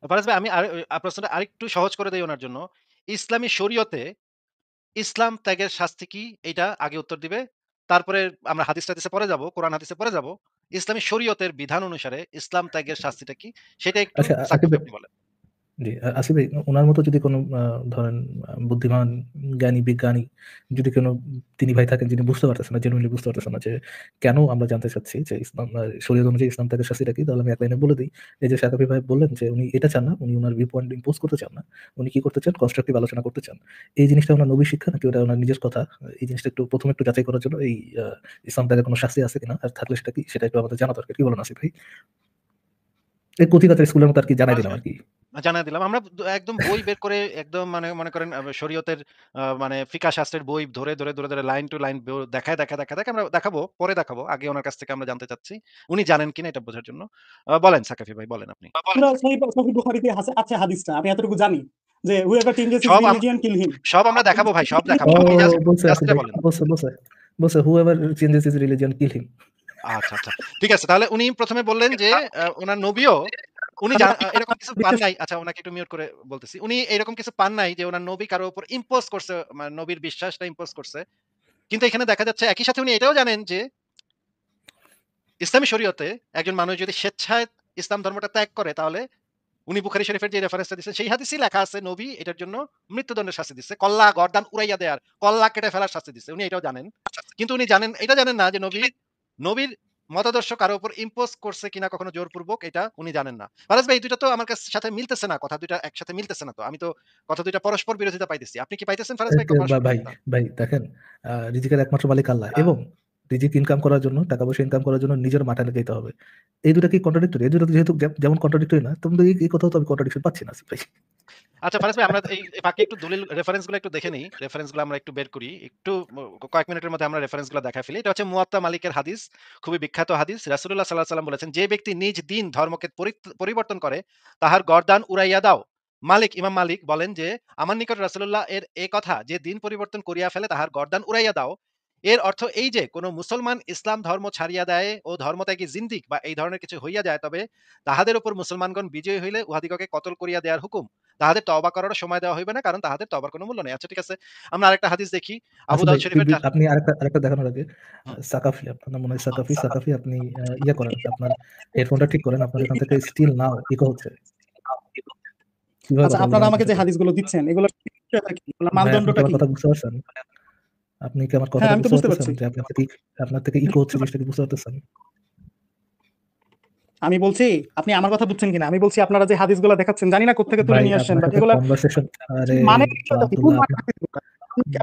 ফারাজ ভাই আমি প্রশ্নটা আরেকটু সহজ করে দেই উনার জন্য। ইসলামী শরীয়তে ইসলাম ত্যাগের শাস্তি কি? এইটা আগে উত্তর দিবে। তারপরে আমরা হাদিস-টাদিসে পরে যাব, কোরআন হাদিসে পরে যাব। ইসলামী শরীয়তের বিধান অনুসারে ইসলাম ত্যাগের শাস্তিটা কি? সেটা একটু আচ্ছা, সাক্কাত আকিব ভাই, আপনি বলেন। জি, আসিফ ভাই, উনার মতো যদি কোনো ধরেন বুদ্ধিমান, জ্ঞানী, বিজ্ঞানী যদি কোনো তিনি ভাই থাকেন যিনি বুঝতে পারতেছেন না, জেনুইনলি বুঝতে পারতেছেন না যে কেন আমরা জানতে চাচ্ছি যে ইসলাম শরীয়ত অনুযায়ী ইসলাম ত্যাগের শাস্তিটা কি? তাহলে আমি এক লাইনে বলে দেই। এই যে সাকাফি ভাই বললেন যে উনি এটা চান না, উনি উনার ভিউ পয়েন্ট ইম্পোজ করতে চান না। উনি কি করতে চান? কনস্ট্রাকটিভ আলোচনা করতে চান। এই জিনিসটা উনার নবী শিক্ষা নাকি ওটা উনার নিজের কথা? এই জিনিসটা একটু ১ম একটু যাচাই করার জন্য এই আ ইসলাম ত্যাগের কোনো শাস্তি আছে কিনা? আর থাকলে সেটা কি? সেটা একটু আমাদের জানা দরকার। কি বলেন আসিফ ভাই? এই কচি-কাঁচা স্কুলের মতো আরকি জানাই ফারাজ দিলাম ভাই আরকি। জানায় দিলাম। আমরা একদম বই বের করে একদম মানে মনে করেন শরীয়তের মানে ফিকহ শাস্ত্রের বই ধরে লাইন টু লাইন দেখায় আমরা দেখাবো, পরে দেখাবো। আগে উনার কাছ থেকে আমরা জানতে চাচ্ছি। উনি জানেন কিনা এটা বোঝার জন্য। বলেন সাকাফি ভাই বলেন আপনি। আমরা সহিহ বুখারীতে আছে হাদিসটা। আমি এতটুকু জানি যে whoever changes his সব religion kill him। সব আমরা দেখাবো ভাই, সব দেখাবো। ও আপনি বলছে জাস্ট আসিফ এটা ভাই। বলেন। বলছে whoever changes his religion kill him. আচ্ছা, আচ্ছা। ঠিক আছে। তাহলে উনি ১ম এ বললেন যে উনার নবীও উনি এরকম কিছু পান বিশ্বাস নাই। আচ্ছা উনাকে একটু মিউট করে বলতেছি। উনি এরকম কিছু পান নাই যে উনার নবী কারো উপর ইম্পোজ করছে, নবীর বিশ্বাসটা ইম্পোজ করছে। কিন্তু এখানে দেখা যাচ্ছে একই সাথে উনি এটাও জানেন যে ইসলামী শরীয়তে একজন মানুষ যদি স্বেচ্ছায় ইসলাম ধর্মটা ত্যাগ করে তাহলে উনি বুখারী শরীফের যে রেফারেন্সটা দিচ্ছেন সেই হাদিসেই লেখা আছে নবী এটার জন্য মৃত্যুদণ্ডের শাস্তি দিচ্ছে। কল্লা গর্দান উড়াইয়া দেয়ার, কল্লা কেটে ফেলার শাস্তি দিচ্ছে। উনি এটাও জানেন। কিন্তু উনি এটা জানেন না যে নবীর মতাদর্শ কারো উপর ইম্পোজ করছে কিনা কখনো জোরপূর্বক এটা উনি জানেন না। ফারাজ ভাই এই ২ টা তো আমার সাথে মিলতেছে না। কথা ২ টা একসাথে মিলতেছে না তো। আমি তো কথা ২ টা পরস্পর বিরোধিতা পাইতেছি। আপনি কি পাইতেছেন ফারাজ ভাই পরস্পর ভাই, বিরোধিতা? ভাই দেখেন, রিজিকের একমাত্র মালিক আল্লাহ এবং রিজিক ইনকাম করার জন্য, টাকা পয়সা ইনকাম করার জন্য নিজের মাঠে লাগাইতে হবে। এই ২ টা কি কন্ট্রাডিক্টরি? এই ২ টা যেহেতু যেমন কন্ট্রাডিক্টরি না, তেমন এই কথাও তো আমি কন্ট্রাডিকশন পাচ্ছি না আসিফ ভাই। আচ্ছা ফারাজ ভাই আমরা এই ফাঁকে একটু দলিল রেফারেন্স গুলো একটু দেখে নেই। রেফারেন্স গুলো আমরা একটু বের করি। একটু কয়েক মিনিটের মধ্যে আমরা রেফারেন্স গুলো দেখায় ফেলি। এটা হচ্ছে মুয়াত্তা মালিকের হাদিস। খুবই বিখ্যাত হাদিস। রাসূলুল্লাহ সাল্লাল্লাহু আলাইহি ওয়াসাল্লাম বলেছেন, "যে ব্যক্তি নিজ দিন ধর্মকে পরিবর্তন করে, তাহার গর্দান উড়াইয়া দাও।" ইমাম মালিক বলেন যে, "আমার নিকট রাসূলুল্লাহ এর এ কথা যে দিন পরিবর্তন করিয়া ফেলে তাহার গর্দান উড়াইয়া দাও। এর অর্থ এই যে কোন মুসলমান ইসলাম ধর্ম ছাড়িয়া দেয় ও ধর্মত্যাগী জিন্দিক বা এই ধরনের কিছু হইয়া যায় তবে তাহাদের উপর মুসলমানগণ বিজয়ী হইলে উহাদিগকে কতল করিয়া দেওয়ার হুকুম। তাহাদের তওবা করারও সময় দেওয়া হইবে না কারণ তাহাদের তওবার কোনো মূল্য নেই। আচ্ছা ঠিক আছে। আমরা আরেকটা হাদিস দেখি। আবু আসিফ ভাই, দাউদ শরীফের আপনি আরেকটা দেখানোর আগে হুম। সাকাফি, আপনার নাম মনে হয় সাকাফি। সাকাফি আপনি ইয়ে করেন, আপনার হেডফোনটা ঠিক করেন। আপনার এখান থেকে স্টিল নাও ইকো হচ্ছে। কিভাবে আচ্ছা কথা বলবেন আপনারা আপনার আমাকে যে সাথে? হাদিসগুলো দিচ্ছেন এগুলোর বিষয়টা কি? এগুলোর ভাই, আপনি কি মানদণ্ডটা আমার কি? কথা বুঝতে পারছেন? আপনি কি আমার হ্যাঁ, কথাটা আমি তো বুঝতে বুঝতে পারতেছেন? পারছি। যে আপনার থেকে ইকো হচ্ছে, জিনিসটা কি বুঝতে পারতেছেন? আমি বলছি আপনি আমার কথা বুঝছেন কিনা? আমি বলছি আপনারা যে হাদিসগুলো দেখাচ্ছেন জানি না কোত্থেকে তুলে ভাই, নিয়ে আসছেন আপনার বাট সাথে এগুলার কনভারসেশন, আরে মানে বিষয়টা কি? কোন আব্দুল্লাহ, মানে হাদিসগুলো?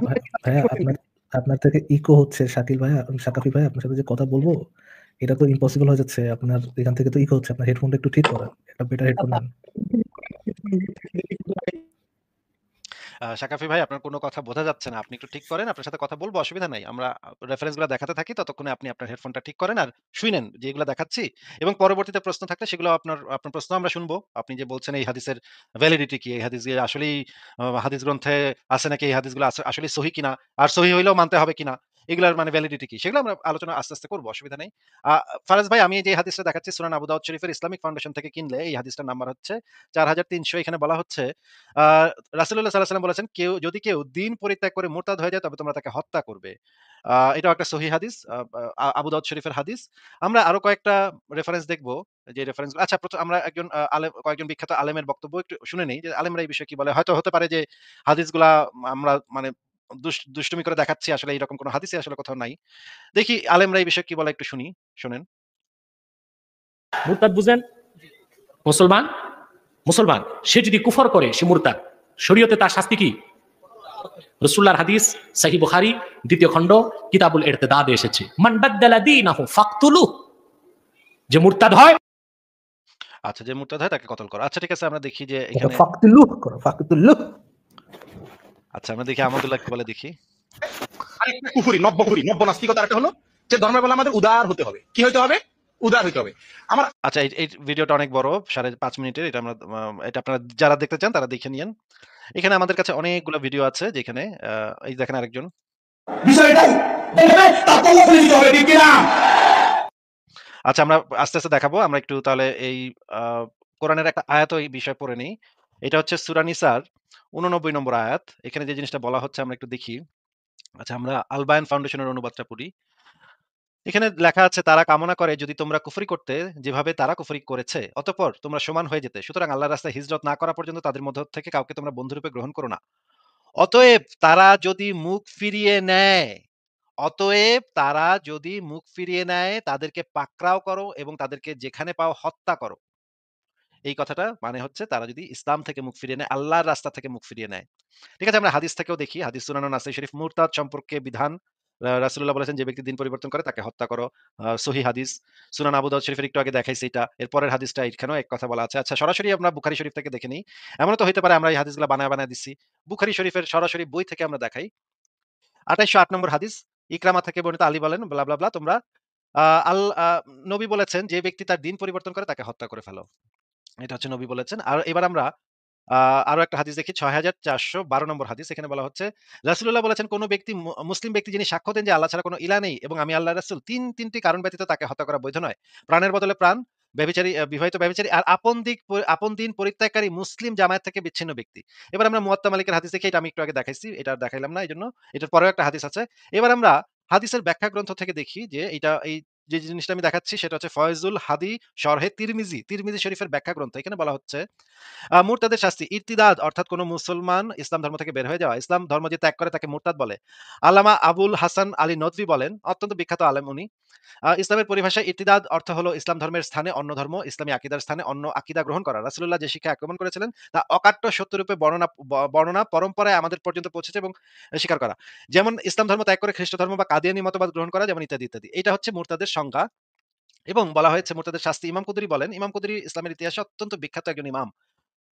আমি ভাইয়া, করতেছি। আপনার থেকে ইকো হচ্ছে শাকিল ভাইয়া, সাকাফি ভাই, আপনার সাথে যে কথা বলবো এটা তো ইম্পসিবল হয়ে যাচ্ছে। আপনার এখান থেকে তো ইকো হচ্ছে। আপনার হেডফোনটা একটু ঠিক করেন। একটা বেটার হেডফোন নেন। সাকাফি ভাই আপনার কোনো কথা বোঝা যাচ্ছে না। আপনি একটু ঠিক করেন। আপনার সাথে কথা বলব অসুবিধা নাই। আমরা রেফারেন্স গুলা দেখাতে থাকি ততক্ষণে আপনি আপনার হেডফোনটা ঠিক করেন আর শুইনেন যেগুলা দেখাচ্ছি এবং পরবর্তীতে প্রশ্ন থাকলে সেগুলো আপনার প্রশ্ন আমরা শুনবো। আপনি যে বলছেন এই হাদিসের ভ্যালিডিটি কি? এই হাদিস আসলেই হাদিস গ্রন্থে আছে নাকি এই হাদিসগুলো আসলেই সহি কিনা? আর সহি হইলেও মানতে হবে কিনা? এগুলার মানে ভ্যালিডিটি কি? সেগুলো আমরা আলোচনা আস্তে, আস্তে করব। অসুবিধা নেই। আ ফারাজ ভাই আমি যে হাদিসটা দেখাচ্ছি সূরা আবু দাউদ শরীফের ইসলামিক ফাউন্ডেশন থেকে কিনলে এই হাদিসটার নাম্বার হচ্ছে ৪৩০০। এখানে বলা হচ্ছে আ রাসূলুল্লাহ সাল্লাল্লাহু আলাইহি ওয়াসাল্লাম বলেছেন, যদি কেউ দিন পরিত্যাগ করে মুরতাদ হয়ে যায় তবে তোমরা তাকে হত্যা করবে। এটাও একটা সহিহ হাদিস। আবু দাউদ শরীফের হাদিস। আমরা আরো কয়েকটা রেফারেন্স দেখব। যে রেফারেন্স আচ্ছা আমরা একজন কয়েকজন বিখ্যাত আলেমের বক্তব্য একটু শুনে নেই যে আলেমরা এই বিষয়ে কি বলে। হয়তো হতে পারে যে হাদিসগুলা আমরা মানে দুষ্টুমি করে দেখাচ্ছি আসলে এরকম কোন হাদিসই আসলে কোথাও নাই। দেখি আলেমরা এই বিষয়ে কি বলে একটু শুনি। শোনেন। মুরতাদ বুঝেন? মুসলমান মুসলমান সে যদি কুফর করে সে মুরতাদ। শরীয়তে তার শাস্তি কি? রাসূলুল্লাহর হাদিস সহিহ বুখারী ২য় খণ্ড কিতাবুল ইরতিদাদে এসেছে, মান বাদদালা দীনাহু ফাকতুলুহ। যে মুরতাদ হয় আচ্ছা যে মুরতাদ হয় তাকে কতল করা। আচ্ছা ঠিক আছে আমরা দেখি যে এটা এখানে ফাকতুল্লুহ করো, ফাকতুল্লুহ। আচ্ছা আমরা দেখি আমাদুল্লাহ কি বলে দেখি। আরেকটা কুফুরি, নব্য নাস্তিকতার একটা হলো যে ধর্মের বেলা আমাদের উদার হতে হবে। কি হতে হবে? উদার হতে হবে। আমার আচ্ছা এই ভিডিওটা অনেক বড় ৫.৫ মিনিটের। এটা আপনারা যারা দেখতে চান তারা দেখে নিয়েন। এখানে আমাদের কাছে অনেকগুলো ভিডিও আছে যেখানে এই দেখেন আরেকজন। বিষয়টাই দেখবে তারপর ফেলে দিতে হবে, ঠিক কিনা? আচ্ছা আমরা আস্তে, আস্তে দেখাবো। আমরা একটু তাহলে এই আ কোরআনের একটা আয়াত এই বিষয়ে পড়ে নেই। এটা হচ্ছে সূরা নিসার ৮৯ নম্বর আয়াত। এখানে যে জিনিসটা বলা হচ্ছে আমরা একটু দেখি। আচ্ছা, আমরা আল বায়ান ফাউন্ডেশনের অনুবাদটা পড়ি। এখানে লেখা আছে, তারা কামনা করে যদি তোমরা কুফরি করতে যেভাবে তারা কুফরি করেছে, অতঃপর তোমরা সমান হয়ে যেতে। সুতরাং আল্লাহর রাস্তায় হিজরত না করা পর্যন্ত তাদের মধ্য থেকে কাউকে তোমরা বন্ধুরূপে গ্রহণ করো না। অতএব তারা যদি মুখ ফিরিয়ে নেয় অতএব তারা যদি মুখ ফিরিয়ে নেয়, তাদেরকে পাকড়াও করো এবং তাদেরকে যেখানে পাও হত্যা করো। এই কথাটা মানে হচ্ছে তারা যদি ইসলাম থেকে মুখ ফিরিয়ে নেয়, আল্লাহর রাস্তা থেকে মুখ ফিরিয়ে নেয়। ঠিক আছে, আমরা হাদিস থেকেও দেখি। হাদিস সুনান নাসাই শরীফ মুরতাদ সম্পর্কে বিধান। রাসূলুল্লাহ বলেছেন, যে ব্যক্তি দিন পরিবর্তন করে তাকে হত্যা করো। সহিহ হাদিস। সুনান আবু দাউদ শরীফের একটু আগে দেখাইছি এটা। এরপরের হাদিসটা এখানেও এক কথা বলা আছে। আচ্ছা, সরাসরি আমরা বুখারী শরীফ থেকে দেখে নিই। এমনও তো হইতে পারে আমরা এই হাদিসগুলো বানায় দিচ্ছি। বুখারী শরীফের সরাসরি বই থেকে আমরা দেখাই। ২৮০৮ নম্বর হাদিস। ইকরামা থেকে বর্ণিত, আলী বলেন ব্লা, ব্লা, ব্লা, তোমরা আ আল আ নবী বলেছেন, যে ব্যক্তি তার দিন পরিবর্তন করে তাকে হত্যা করে ফেলো। এটা হচ্ছে নবী বলেছেন। আর এবার আমরা আ আরো একটা হাদিস দেখি, ৬৪১২ নম্বর হাদিস। এখানে বলা হচ্ছে, রাসূলুল্লাহ বলেছেন, কোন ব্যক্তি মুসলিম ব্যক্তি যিনি সাক্ষ্য দেন যে আল্লাহ ছাড়া কোন ইলাহ নেই এবং আমি আল্লাহর রাসূল, ৩টি কারণ ব্যতীত তাকে হত্যা করা বৈধ নয়। প্রাণের বদলে প্রাণ, ব্যভিচারী বিবাহিত ব্যভিচারী, আর আপন দিন পরিত্যাগকারী মুসলিম জামায়াত থেকে বিচ্ছিন্ন ব্যক্তি। এবার আমরা মুয়াত্তা মালিকের হাদিস দেখি, এটা আমি একটু আগে দেখাইছি। এটা আর দেখাইলাম না এজন্য। এটার পরেও একটা হাদিস আছে। এবার আমরা হাদিসের ব্যাখ্যা গ্রন্থ থেকে দেখি যে এই যে জিনিসটা আমি দেখাচ্ছি সেটা হচ্ছে ফয়জুল হাদী শরহে তিরমিজি, তিরমিজি শরীফের ব্যাখ্যা গ্রন্থ। এখানে বলা হচ্ছে, মুরতাদের শাস্তি, ইরতিদাদ অর্থাৎ কোন মুসলমান ইসলাম ধর্ম থেকে বের হয়ে যাওয়া, ইসলাম ধর্ম যে ত্যাগ করে তাকে মুরতাদ বলে। আল্লামা আবুল হাসান আলী নদভী বলেন, অত্যন্ত বিখ্যাত আলেম উনি, ইসলামের পরিভাষায় ইরতিদাদ অর্থ হলো ইসলাম ধর্মের স্থানে অন্য ধর্ম, ইসলামী আকীদার স্থানে অন্য আকীদা গ্রহণ করা। রাসূলুল্লাহ যে শিক্ষা আক্রমণ করেছিলেন তা অকাট্য সত্যরূপে বর্ণনা পরম্পরায় আমাদের পর্যন্ত পৌঁছেছে এবং স্বীকার করা। যেমন ইসলাম ধর্ম ত্যাগ করে খ্রিস্ট ধর্ম বা কাদিয়ানী মতবাদ গ্রহণ করা, যেমন ইত্যাদি, ইত্যাদি। এটা হচ্ছে মুরতাদের সংজ্ঞা এবং বলা হয়েছে মুরতাদের শাস্তি। ইমাম কুদরি বলেন, ইমাম কুদরি ইসলামের ইতিহাসে অত্যন্ত বিখ্যাত একজন ইমাম।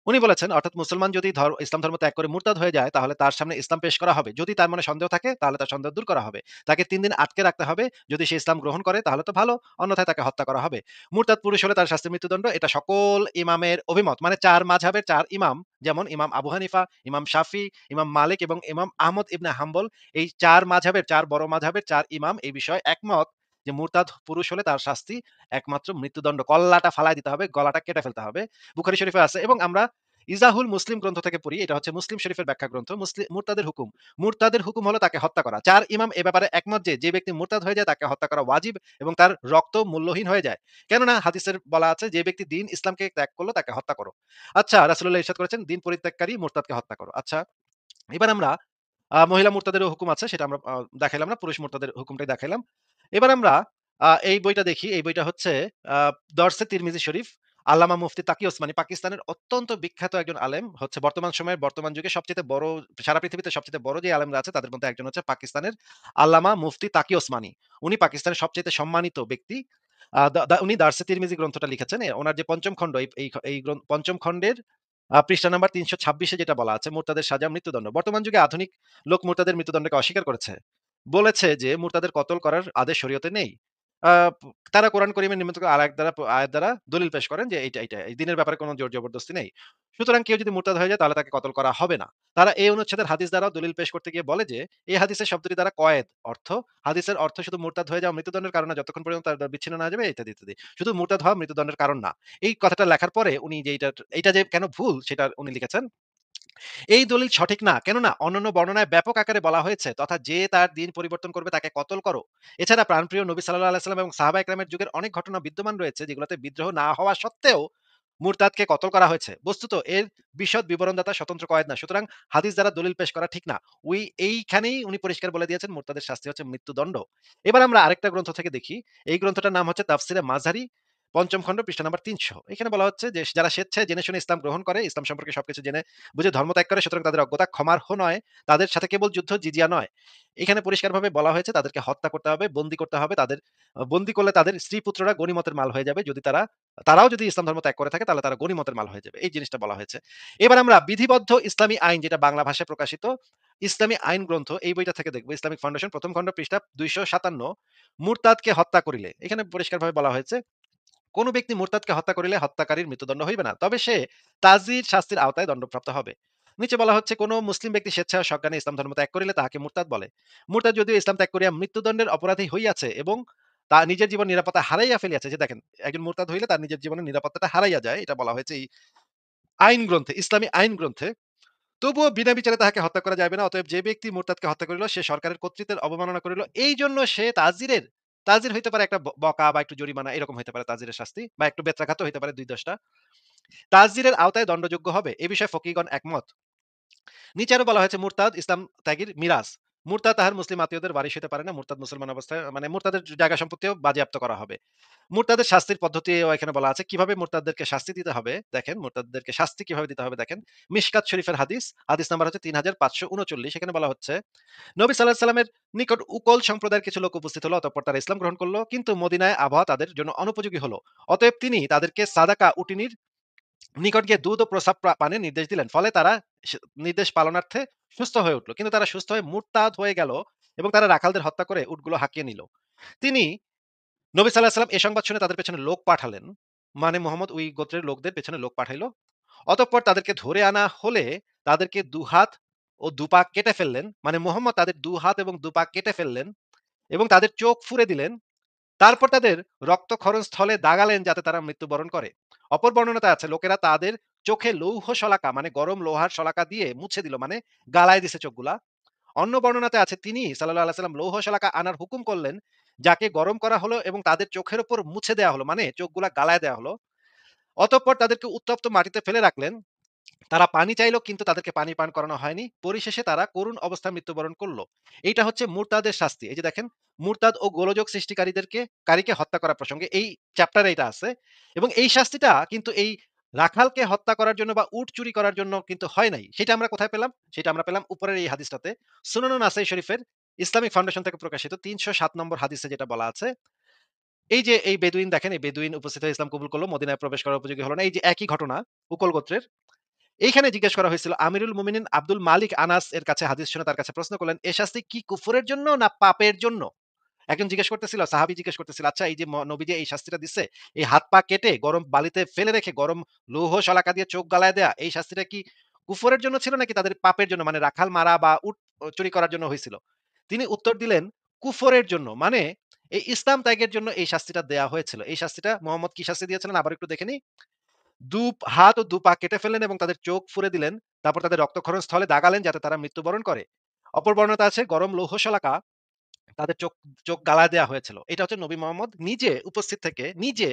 উনি বলেছেন, অর্থাৎ মুসলমান যদি ইসলাম ধর্ম ত্যাগ করে মুরতাদ হয়ে যায়, তাহলে তার সামনে ইসলাম পেশ করা হবে। যদি তার মনে সন্দেহ থাকে, তাহলে তার সন্দেহ দূর করা হবে। তাকে ৩ দিন আটকে রাখতে হবে। যদি সে ইসলাম গ্রহণ করে তাহলে তো ভালো, অন্যথায় তাকে হত্যা করা হবে। মুরতাদ পুরুষ হলে তার শাস্তি মৃত্যুদণ্ড। এটা সকল ইমামের অভিমত। মানে ৪ মাযহাবের ৪ ইমাম, যেমন ইমাম আবু হানিফা, ইমাম শাফি, ইমাম মালিক এবং ইমাম আহমদ ইবনে হাম্বল, এই ৪ মাযহাবের ৪ বড় মাযহাবের ৪ ইমাম এই বিষয়ে একমত যে মুরতাদ পুরুষ হলে তার শাস্তি একমাত্র মৃত্যুদণ্ড। কল্লাটা ফালায় দিতে হবে, গলাটা কেটে ফেলতে হবে। বুখারী শরীফে আছে এবং আমরা ইজাহুল মুসলিম গ্রন্থ থেকে পড়ি। এটা হচ্ছে মুসলিম শরীফের ব্যাখ্যা গ্রন্থ। মুরতাদের হুকুম। মুরতাদের হুকুম হলো তাকে হত্যা করা। ৪ ইমাম এ ব্যাপারে একমত যে ব্যক্তি মুরতাদ হয়ে যায় তাকে হত্যা করা ওয়াজিব এবং তার রক্ত মূল্যহীন হয়ে যায়। কেননা হাদিসের বলা আছে, যে ব্যক্তি দ্বীন ইসলামকে ত্যাগ করলো তাকে হত্যা করো। আচ্ছা, রাসূলুল্লাহ ইরশাদ করেছেন, দ্বীন পরিত্যাগকারী মুরতাদকে হত্যা করো। আচ্ছা, এবার আমরা মহিলা মুরতাদেরও হুকুম আছে, সেটা আমরা দেখাইলাম না। পুরুষ মুরতাদের হুকুমটাই দেখাইলাম। এবার আমরা এই বইটা দেখি। এই বইটা হচ্ছে আ দরসে তিরমিজি শরীফ। আল্লামা মুফতি তাকি ওসমানী, পাকিস্তানের অত্যন্ত বিখ্যাত একজন আলেম। হচ্ছে বর্তমান সময়ের, বর্তমান যুগে সবচাইতে বড়, সারা পৃথিবীতে সবচাইতে বড় যে আলেমরা আছে তাদের মধ্যে একজন হচ্ছে পাকিস্তানের আল্লামা মুফতি তাকি ওসমানী। উনি পাকিস্তানের সবচাইতে সম্মানিত ব্যক্তি। আ দা দা উনি দারসে তিরমিজি গ্রন্থটা লিখেছেন। ওনার যে ৫ম খণ্ড, এই ৫ম খণ্ডের পৃষ্ঠা নাম্বার ৩২৬ এ যেটা বলা আছে, মুরতাদের সাজা মৃত্যুদণ্ড। বর্তমান যুগে আধুনিক লোক মুরতাদের মৃত্যুদণ্ডকে অস্বীকার করেছে। বলেছে যে মুরতাদের কতল করার আদেশ শরীয়তে নেই। আ তারা কোরআন কারীমের নিম্নলিখিত আয়াত দ্বারা দলিল পেশ করেন যে এইটা। এই দিনের ব্যাপারে কোন জোর জবরদস্তি নেই। সুতরাং কেউ যদি মুরতাদ হয়ে যায় তাহলে তাকে কতল করা হবে না। তারা এই অনুচ্ছেদের হাদিস দ্বারাও দলিল পেশ করতে গিয়ে বলে যে, এই হাদিসের শব্দটি দ্বারা কয়েদ অর্থ, হাদিসের অর্থ শুধু মুরতাদ হয়ে যাওয়া মৃত্যুদণ্ডের কারণ না, যতক্ষণ পর্যন্ত তার বিচ্ছিন্ন না হয়ে যাবে, ইত্যাদি, ইত্যাদি। শুধু মুরতাদ হওয়া মৃত্যুদণ্ডের কারণ না। এই কথাটা লেখার পরে উনি যে এইটা যে কেন ভুল সেটা উনি লিখেছেন, এই দলিল সঠিক না। কেননা অন্যান্য বর্ণনায় ব্যাপক আকারে বলা হয়েছে, তথা যে তার দিন পরিবর্তন করবে তাকে কতল করো। এছাড়া প্রাণপ্রিয় নবী সাল্লাল্লাহু আলাইহি ওয়াসাল্লাম এবং সাহাবা একরামের যুগের অনেক ঘটনা বিদ্যমান রয়েছে, যেগুলোতে বিদ্রোহ না হওয়া সত্ত্বেও মুরতাদকে কতল করা হয়েছে। বস্তুত এর বিশদ বিবরণদাতা স্বতন্ত্র কয়েদ না। সুতরাং হাদিস দ্বারা দলিল পেশ করা ঠিক না। এইখানেই উনি পরিষ্কার বলে দিয়েছেন মুরতাদের শাস্তি হচ্ছে মৃত্যুদণ্ড। এবার আমরা আরেকটা গ্রন্থ থেকে দেখি। এই গ্রন্থটার নাম হচ্ছে তাফসিরে মাযহারি, ৫ম খণ্ড, পৃষ্ঠা নাম্বার ৩০০। এখানে বলা হচ্ছে যে, যারা স্বেচ্ছায় জেনে শুনে ইসলাম গ্রহণ করে, ইসলাম সম্পর্কে সবকিছু জেনে বুঝে ধর্ম ত্যাগ করে, সুতরাং তাদের অজ্ঞতা ক্ষমার্হ নয়। তাদের সাথে কেবল যুদ্ধ, জিজিয়া নয়। এখানে পরিষ্কারভাবে বলা হয়েছে তাদেরকে হত্যা করতে হবে, বন্দী করতে হবে। তাদের বন্দী করলে তাদের স্ত্রী পুত্ররা গনিমতের মাল হয়ে যাবে। যদি তারাও যদি ইসলাম ধর্ম ত্যাগ করে থাকে তাহলে তারা গনিমতের মাল হয়ে যাবে। এই জিনিসটা বলা হয়েছে। এবার আমরা বিধিবদ্ধ ইসলামী আইন, যেটা বাংলা ভাষায় প্রকাশিত ইসলামী আইন গ্রন্থ, এই বইটা থেকে দেখব। ইসলামিক ফাউন্ডেশন, ১ম খণ্ড, পৃষ্ঠা ২৫৭। মুরতাদকে হত্যা করিলে, এখানে পরিষ্কারভাবে বলা হয়েছে, কোন ব্যক্তি মুরতাদকে হত্যা করিলে হত্যাকারীর মৃত্যুদণ্ড হইবে না, তবে সে তাজির শাস্তির আওতায় দণ্ডপ্রাপ্ত হবে। নিচে বলা হচ্ছে, কোন মুসলিম ব্যক্তি স্বেচ্ছায় ও সজ্ঞানে ইসলাম ধর্ম ত্যাগ করিলে তাহাকে মুরতাদ বলে। মুরতাদ যদিও ইসলাম ত্যাগ করিয়া মৃত্যুদণ্ডের অপরাধী হইয়াছে এবং তার নিজের জীবন নিরাপত্তা হারাইয়া ফেলিয়াছে। যে দেখেন, একজন মুরতাদ হইলে তার নিজের জীবনের নিরাপত্তাটা হারাইয়া যায়। এটা বলা হয়েছে এই আইন গ্রন্থে, ইসলামী আইন গ্রন্থে। তবুও বিনা বিচারে তাহাকে হত্যা করা যাবে না। অতএব যে ব্যক্তি মুরতাদকে হত্যা করিল সে সরকারের কর্তৃত্বের অবমাননা করিল। এইজন্য সে তাজির হইতে পারে একটা বকা বা একটু জরিমানা, এরকম হইতে পারে তাজিরের শাস্তি, বা একটু বেত্রাঘাতও হইতে পারে ২-১০ টা। তাজিরের আওতায় দণ্ডযোগ্য হবে। এ বিষয়ে ফকিহগণ একমত। নিচে আরো বলা হয়েছে মুরতাদ ইসলাম ত্যাগীর মিরাস। মুরতাদ তাহার মুসলিম আত্মীয়দের ওয়ারিশ হইতে পারে না। মুরতাদ মুসলমান অবস্থায় মানে মুরতাদের জায়গা সম্পত্তিও বাজেয়াপ্ত করা হবে। মুরতাদের শাস্তির পদ্ধতিও এখানে বলা আছে। কিভাবে মুরতাদদেরকে শাস্তি দিতে হবে দেখেন, মুরতাদদেরকে শাস্তি কিভাবে দিতে হবে দেখেন। মিশকাত শরীফের হাদিস, হাদিস নাম্বার হচ্ছে 3539। এখানে বলা হচ্ছে, নবী সাল্লাল্লাহু আলাইহি সাল্লামের নিকট উকল সম্প্রদায়ের কিছু লোক উপস্থিত হলো, অতঃপর তারা ইসলাম গ্রহণ করলো, কিন্তু মদিনায় আবহাওয়া তাদের জন্য অনুপযোগী হলো। অতএব তিনি তাদেরকে সাদাকা উটিনির নিকট গিয়ে দুধ ও প্রস্রাব পানের নির্দেশ দিলেন। ফলে তারা নির্দেশ পালনার্থে সুস্থ হয়ে উঠল। কিন্তু তারা সুস্থ হয়ে মুরতাদ হয়ে গেল এবং তারা রাখালদের হত্যা করে উটগুলো হাঁকিয়ে নিল। তিনি নবী সাল্লাল্লাহু আলাইহি সাল্লাম এ সংবাদ শুনে তাদের পেছনে লোক পাঠালেন। মানে মুহাম্মদ ওই গোত্রের লোকদের পেছনে লোক পাঠাইলো। অতঃপর তাদেরকে ধরে আনা হলে তাদেরকে দুহাত ও দুপা কেটে ফেললেন। মানে মুহাম্মদ তাদের দুহাত এবং দুপা কেটে ফেললেন এবং তাদের চোখ ফুঁড়ে দিলেন। তারপর তাদের রক্তক্ষরণ স্থলে দাগালেন যাতে তারা মৃত্যুবরণ করে। অপর বর্ণনাতে আছে, লোকেরা তাদের চোখে লৌহ শলাকা মানে গরম লোহার শলাকা দিয়ে মুছে দিল, মানে গালায় দিছে চোখগুলা। অন্য বর্ণনাতে আছে, তিনি সাল্লাল্লাহু আলাইহি সাল্লাম লৌহ শলাকা আনার হুকুম করলেন, যাকে গরম করা হলো এবং তাদের চোখের উপর মুছে দেওয়া হলো, মানে চোখগুলা গালায় দেওয়া হলো। অতঃপর তাদেরকে উত্তপ্ত মাটিতে ফেলে রাখলেন। তারা পানি চাইলো, কিন্তু তাদেরকে পানি পান করানো হয়নি। পরিশেষে তারা করুণ অবস্থায় মৃত্যুবরণ করলো। এইটা হচ্ছে মুরতাদের শাস্তি। এই যে দেখেন, মুরতাদ ও গোলযোগ কারীকে হত্যা করা প্রসঙ্গে এই চ্যাপ্টারে এটা আছে। এবং এই শাস্তিটা কিন্তু এই রাখালকে হত্যা করার জন্য বা উট চুরি করার জন্য কিন্তু হয় নাই। সেটা আমরা কোথায় পেলাম? সেটা আমরা পেলাম উপরের এই হাদিসটাতে। সুনান নাসাই শরীফের ইসলামিক ফাউন্ডেশন থেকে প্রকাশিত ৩০৭ নম্বর হাদিসে যেটা বলা আছে, এই যে এই বেদুইন দেখেন, এই বেদুইন উপস্থিত হয়ে ইসলাম কবুল করলো, মদিনায় প্রবেশ করার উপযোগী হলো না। এই যে একই ঘটনা উকল গোত্রের। এইখানে জিজ্ঞেস করা হয়েছিল, আমিরুল মুমিনিন আব্দুল মালিক আনাস এর কাছে হাদিস শুনে তার কাছে প্রশ্ন করলেন, এ শাস্তি কি কুফরের জন্য না পাপের জন্য? একজন জিজ্ঞেস করতেছিল, সাহাবী জিজ্ঞেস করতেছিল, আচ্ছা এই যে নবী যে এই শাস্তিটা দিচ্ছে, এই হাত পা কেটে গরম বালিতে ফেলে রেখে গরম লৌহ শলাকা দিয়ে চোখ গালায় দেয়া, এই শাস্তিটা কি কুফরের জন্য ছিল নাকি তাদের পাপের জন্য, মানে রাখাল মারা বা উট চুরি করার জন্য হয়েছিল? তিনি উত্তর দিলেন, কুফরের জন্য, মানে এই ইসলাম ত্যাগের জন্য এই শাস্তিটা দেয়া হয়েছিল। এই শাস্তিটা মুহাম্মদ কি শাস্তি দিয়েছিলেন আবার একটু দেখে নিই। হাত ও পা কেটে ফেললেন এবং তাদের চোখ ফুঁড়ে দিলেন। তারপর তাদের রক্তক্ষরণ স্থলে দাগালেন যাতে তারা মৃত্যুবরণ করে। অপর বর্ণনাতে আছে, গরম লৌহ শলাকা তাদের চোখ চোখ গালায় দেয়া হয়েছিল। এটা হচ্ছে নবী মুহাম্মদ নিজে উপস্থিত থেকে নিজে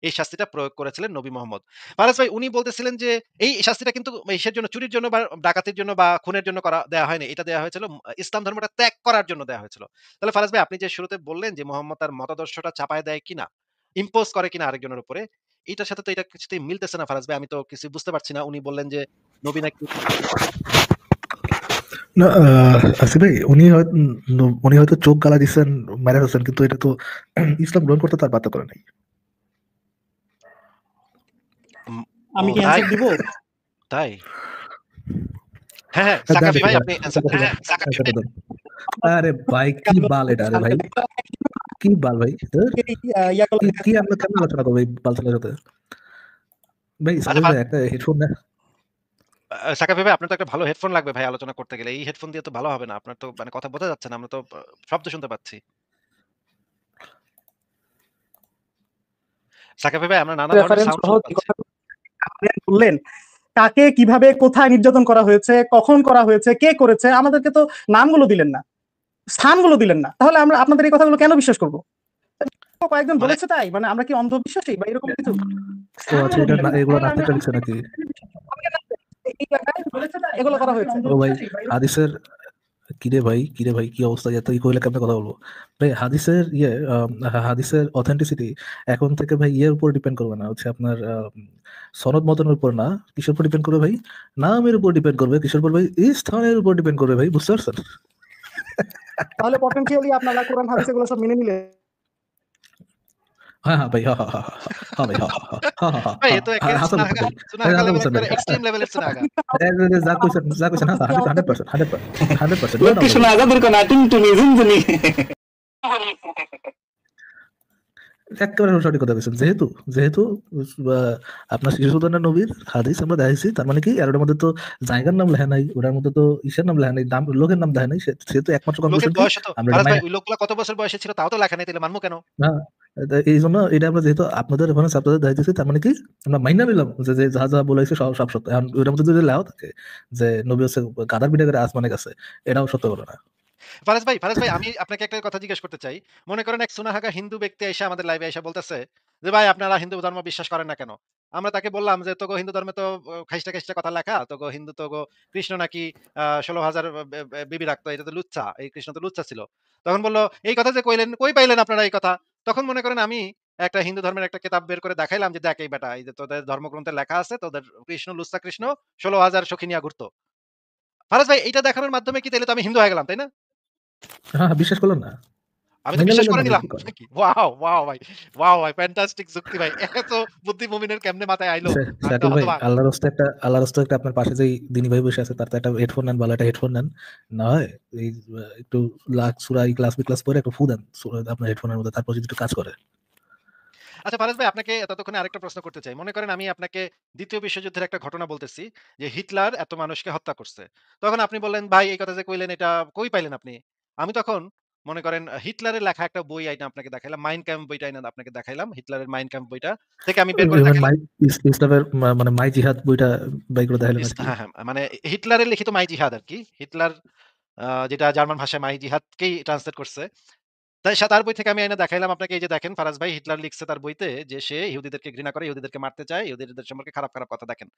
এই শাস্তিটা প্রয়োগ করেছিলেন নবী মুহাম্মদ। ফারাজ ভাই উনি বলতেছিলেন যে এই শাস্তিটা কিন্তু ইসের জন্য, চুরির জন্য বা ডাকাতির জন্য বা খুনের জন্য দেয়া হয়নি। এটা দেয়া হয়েছিল ইসলাম ধর্মটা ত্যাগ করার জন্য দেয়া হয়েছিল। তাহলে ফারাজ ভাই আপনি যে শুরুতে বললেন যে মুহাম্মদ তার মতাদর্শটা চাপায় দেয় কিনা, ইম্পোজ করে কিনা আরেকজনের উপরে, এটার সাথে তো এটা কিছুতেই মিলতেছে না ফারাজ ভাই। আমি তো কিছুই বুঝতে পারছি না। উনি বললেন যে নবী নাকি না, আসিফ ভাই উনি হয়তো চোখ গালা দিচ্ছেন, মেরে ফেলছেন, কিন্তু এটা তো ইসলাম গ্রহণ করতে তার বাধ্য করে নাই। আমি ও কি তাই? অ্যান্সার দিব? তাই? হ্যাঁ, সাকাফি ভাই আপনি অ্যানসার দেন। হ্যাঁ, সাকাফি ভাই। আরে ভাই কি বাল এটা, আরে ভাই কি বাল ভাই, কি আমরা কেন আলোচনা করবো এই বালছালের সাথে? ভাই আচ্ছা সাবির ভাই একটা হেডফোন না? সাকাফি ভাই আপনার তো একটা ভালো হেডফোন লাগবে ভাই আলোচনা করতে গেলে। এই হেডফোন দিয়ে তো ভালো হবে না। আপনার তো মানে কথা বোঝা যাচ্ছে না। আমরা তো শব্দ শুনতে পাচ্ছি। সাকাফি ভাই আমরা নানা ধরনের রেফারেন্স সাউন্ড সহ শুনতে যে পাচ্ছি। কথা আপনি বললেন, কাকে কিভাবে কোথায় নির্যাতন করা হয়েছে, কখন করা হয়েছে, কে করেছে, আমাদেরকে তো নামগুলো দিলেন না, স্থানগুলো দিলেন না। তাহলে আমরা আপনাদের এই কথাগুলো কেন বিশ্বাস করবো? কয়েকজন মানে বলেছে তাই মানে আমরা কি অন্ধবিশ্বাসী বা এরকম কিছু? ও আচ্ছা, এটা এগুলো নাস্তিকরা লিখছে নাকি? এগুলো করা হয়েছে। ও ভাই হাদিসের কিরে ভাই কি অবস্থা, এত ই কইলে কেমনে কথা বলবো ভাই? হাদিসের অথেন্টিসিটি এখন থেকে ভাই ইয়ের উপর ডিপেন্ড করবে না, হচ্ছে আপনার সনদ মতনের উপর না। কিসের উপর ডিপেন্ড করবে ভাই? নামের উপর ডিপেন্ড করবে। কিসের উপর ভাই? এই স্থানের উপর ডিপেন্ড করবে ভাই, বুঝতে পারছেন? তাহলে পটেনশিয়ালি আপনারা কোরআন হাদিস এগুলো সব মেনে নিলে হ্যাঁ ভাই, হ্যাঁ ভাই, ভাই এ তো একেবারে হাসান সুনাহাগা ভাই, সুনাহাগা লেভেল, হাসান ভাই, একেবারে এক্সট্রিম লেভেলের সুনাহাগা। যা কইছেন 100%, Lo que suena a Gabriel con Atin, tú me dices, একেবারে সঠিক কথা বলছেন। যেহেতু যেহেতু আপনার শিশুসুলতানা নবীর হাদিস আমরা দেখাইছি, তার মানে কি, আর ওটার মধ্যে তো জায়গার নাম লেখা নাই, ওটার মধ্যে তো ইসের নাম লেখা নাই, নাম লোকের নাম দেখা নাই, সেহেতু একমাত্র লোকের কনক্লুশন কি বয়স তো আমরা এটা ফারাজ ভাই মাইনা ওই লোকগুলা কত বছর বয়সে ছিল তাও তো লেখা নেই, তাহলে মানবো কেন? না। এই জন্য এটা আমরা যেহেতু আপনাদের রেফারেন্স আপনাদের দেখাইতেছি, তার মানে কি আমরা মাইনা নিলাম যে যে যা যা বলেছে সব সব সত্য। এখন ওটার মধ্যে যদি লেখা থাকে যে নবী হচ্ছে গাদার পিঠা করে আসমানের কাছে, এটাও সত্য বলে না। ফারাজ ভাই আমি আপনাকে একটা কথা জিজ্ঞেস করতে চাই। মনে করেন এক সুনাহাগা হিন্দু ব্যক্তি এসে আমাদের লাইভে এসে বলতেছে যে, "ভাই আপনারা হিন্দু ধর্ম বিশ্বাস করেন না কেন?" আমরা তাকে বললাম যে, "তোগো হিন্দু ধর্মে তো খাইস্টা, খাইস্টা কথা লেখা। তোগো কৃষ্ণ নাকি ১৬,০০০ বিবি রাখতো। এটা তো লুচ্চা। এই কৃষ্ণ তো লুচ্চা ছিল।" তখন বলল, "এই কথা যে কইলেন, কই পাইলেন আপনারা এই কথা?" তখন মনে করেন আমি একটা হিন্দু ধর্মের একটা কিতাব বের করে দেখাইলাম যে, "দেখ এই বেটা, এই যে তোদের ধর্মগ্রন্থে লেখা আছে তোদের কৃষ্ণ লুচ্চা কৃষ্ণ ১৬,০০০ সখী নিয়া ঘুরতো।" ফারাজ ভাই এইটা দেখানোর মাধ্যমে কি তাইলে তো আমি হিন্দু হয়ে গেলাম, তাই না? হ্যাঁ, হ্যাঁ, বিশ্বাস করলেন না, আমি তো মাইনা বিশ্বাস লইলেন করে না, নিলাম কি করে? নাকি? ওয়াও ভাই ফ্যান্টাস্টিক যুক্তি ভাই। এত বুদ্ধি মুমিনের কেমনে মাথায় আইলো? আমি তো শাকিল ভাই, হতবাক। আল্লাহর রাস্তায় একটা আপনার পাশে যেই দিনী ভাই বসে আছে, তার তো একটা হেডফোন নেন, ভালো একটা হেডফোন নেন, না হয় এই একটু লাখ সূরা ইখলাস বিখলাস পড়ে একটু ফু দেন আপনার হেডফোনের মধ্যে, তারপর যদি একটু কাজ করে। আচ্ছা ফারাজ ভাই আপনাকে ততক্ষণে আরেকটা প্রশ্ন করতে চাই। মনে করেন আমি আপনাকে ২য় বিশ্বযুদ্ধের একটা ঘটনা বলতেছি যে হিটলার এত মানুষকে হত্যা করছে। তখন আপনি বললেন, "ভাই এই কথা যে কইলেন এটা কই পাইলেন আপনি?" আমি তখন মনে করেন হিটলারের লেখা একটা বই আইনা আপনাকে দেখাইলাম। 'মাইন কাম্ফ' বইটা আইনা আপনাকে দেখাইলাম। হিটলারের 'মাইন কাম্ফ' বইটা থেকে আমি বের করে দেখাইলাম। মাই ইসলামের মানে মাই জিহাদ বইটা বাই করে দেখালেন আর কি। হ্যাঁ, হ্যাঁ। মানে হিটলারের লিখিত 'মাই জিহাদ' আরকি। হিটলার যেটা জার্মান ভাষায় 'মাই জিহাদকেই ট্রান্সলেট করছে। তাই তার বই থেকে আমি এনে দেখাইলাম আপনাকে, এই যে দেখেন ফারাজ ভাই হিটলার লিখছে তার বইতে যে সে ইহুদিদেরকে ঘৃণা করে, ইহুদিদেরকে মারতে চায়, ইহুদিদের সম্পর্কে খারাপ, খারাপ কথা দেখেন।